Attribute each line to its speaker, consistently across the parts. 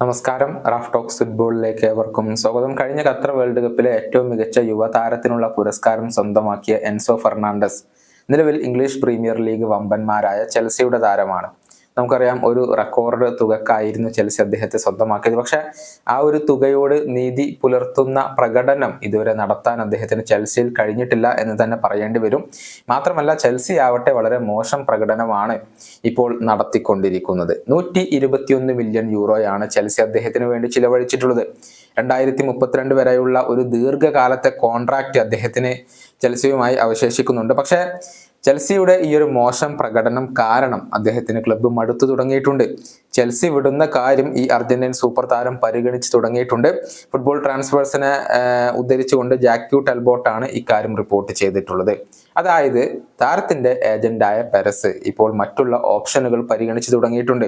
Speaker 1: നമസ്കാരം. Raf talks ഫുട്ബോളിലേക്ക് ഏവർക്കും സ്വാഗതം. കഴിഞ്ഞ ഖത്തർ വേൾഡ് കപ്പിലെ ഏറ്റവും മികച്ച യുവതാരത്തിനുള്ള പുരസ്കാരം സ്വന്തമാക്കിയ എൻസോ ഫെർണാണ്ടസ് നിലവിൽ ഇംഗ്ലീഷ് പ്രീമിയർ ലീഗ് വമ്പന്മാരായ ചെൽസിയുടെ താരമാണ്. നമുക്കറിയാം, ഒരു റെക്കോർഡ് തുകക്കായിരുന്നു ചെൽസി അദ്ദേഹത്തെ സ്വന്തമാക്കിയത്. പക്ഷെ ആ ഒരു തുകയോട് നീതി പുലർത്തുന്ന പ്രകടനം ഇതുവരെ നടത്താൻ അദ്ദേഹത്തിന് ചെൽസിയിൽ കഴിഞ്ഞിട്ടില്ല എന്ന് തന്നെ പറയേണ്ടി വരും. മാത്രമല്ല, ചെൽസി ആവട്ടെ വളരെ മോശം പ്രകടനമാണ് ഇപ്പോൾ നടത്തിക്കൊണ്ടിരിക്കുന്നത്. 121 മില്യൺ യൂറോയാണ് ചെൽസി അദ്ദേഹത്തിന് വേണ്ടി ചിലവഴിച്ചിട്ടുള്ളത്. 2032 വരെയുള്ള ഒരു ദീർഘകാലത്തെ കോൺട്രാക്റ്റ് അദ്ദേഹത്തിന് ചെൽസിയുമായി അവശേഷിക്കുന്നുണ്ട്. പക്ഷേ ചെൽസിയുടെ ഈ ഒരു മോശം പ്രകടനം കാരണം അദ്ദേഹത്തിന് ക്ലബ്ബ് മടുത്തു തുടങ്ങിയിട്ടുണ്ട്. ചെൽസി വിടുന്ന കാര്യം ഈ അർജന്റീൻ സൂപ്പർ താരം പരിഗണിച്ച് തുടങ്ങിയിട്ടുണ്ട്. ഫുട്ബോൾ ട്രാൻസ്ഫേഴ്സിനെ ഉദ്ധരിച്ചുകൊണ്ട് ജാക്യൂ ടെൽബോട്ടാണ് ഇക്കാര്യം റിപ്പോർട്ട് ചെയ്തിട്ടുള്ളത്. അതായത്, താരത്തിന്റെ ഏജന്റായ പെരസ് ഇപ്പോൾ മറ്റുള്ള ഓപ്ഷനുകൾ പരിഗണിച്ചു തുടങ്ങിയിട്ടുണ്ട്.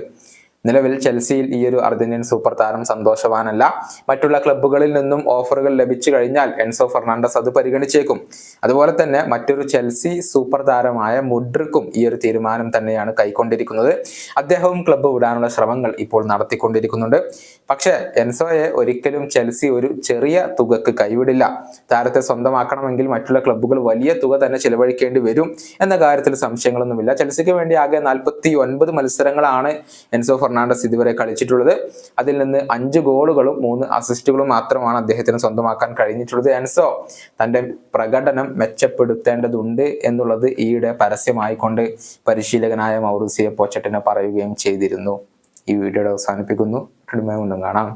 Speaker 1: നിലവിൽ ചെൽസിയിൽ ഈ ഒരു അർജന്റീൻ സൂപ്പർ താരം സന്തോഷവാനല്ല. മറ്റുള്ള ക്ലബ്ബുകളിൽ നിന്നും ഓഫറുകൾ ലഭിച്ചു കഴിഞ്ഞാൽ എൻസോ ഫെർണാണ്ടസ് അത് പരിഗണിച്ചേക്കും. അതുപോലെ തന്നെ മറ്റൊരു ചെൽസി സൂപ്പർ താരമായ മുഡ്രിക്കും ഈ ഒരു തീരുമാനം തന്നെയാണ് കൈക്കൊണ്ടിരിക്കുന്നത്. അദ്ദേഹവും ക്ലബ്ബ് വിടാനുള്ള ശ്രമങ്ങൾ ഇപ്പോൾ നടത്തിക്കൊണ്ടിരിക്കുന്നുണ്ട്. പക്ഷേ എൻസോയെ ഒരിക്കലും ചെൽസി ഒരു ചെറിയ തുകക്ക് കൈവിടില്ല. താരത്തെ സ്വന്തമാക്കണമെങ്കിൽ മറ്റുള്ള ക്ലബ്ബുകൾ വലിയ തുക തന്നെ ചിലവഴിക്കേണ്ടി വരും എന്ന കാര്യത്തിൽ സംശയങ്ങളൊന്നുമില്ല. ചെൽസിക്ക് വേണ്ടി ആകെ 49 മത്സരങ്ങളാണ് എൻസോ ഫെർണാണ്ടസ് ഇതുവരെ കളിച്ചിട്ടുള്ളത്. അതിൽ നിന്ന് 5 ഗോളുകളും 3 അസിസ്റ്റുകളും മാത്രമാണ് അദ്ദേഹത്തിന് സ്വന്തമാക്കാൻ കഴിഞ്ഞിട്ടുള്ളത്. എൻസോ തന്റെ പ്രകടനം മെച്ചപ്പെടുത്തേണ്ടതുണ്ട് എന്നുള്ളത് ഈയിടെ പരസ്യമായിക്കൊണ്ട് പരിശീലകനായ മൗറിസിയോ പോച്ചറ്റിനോ പറയുകയും ചെയ്തിരുന്നു. ഈ വീഡിയോയുടെ അവസാനിപ്പിക്കുന്നു. കാണാം.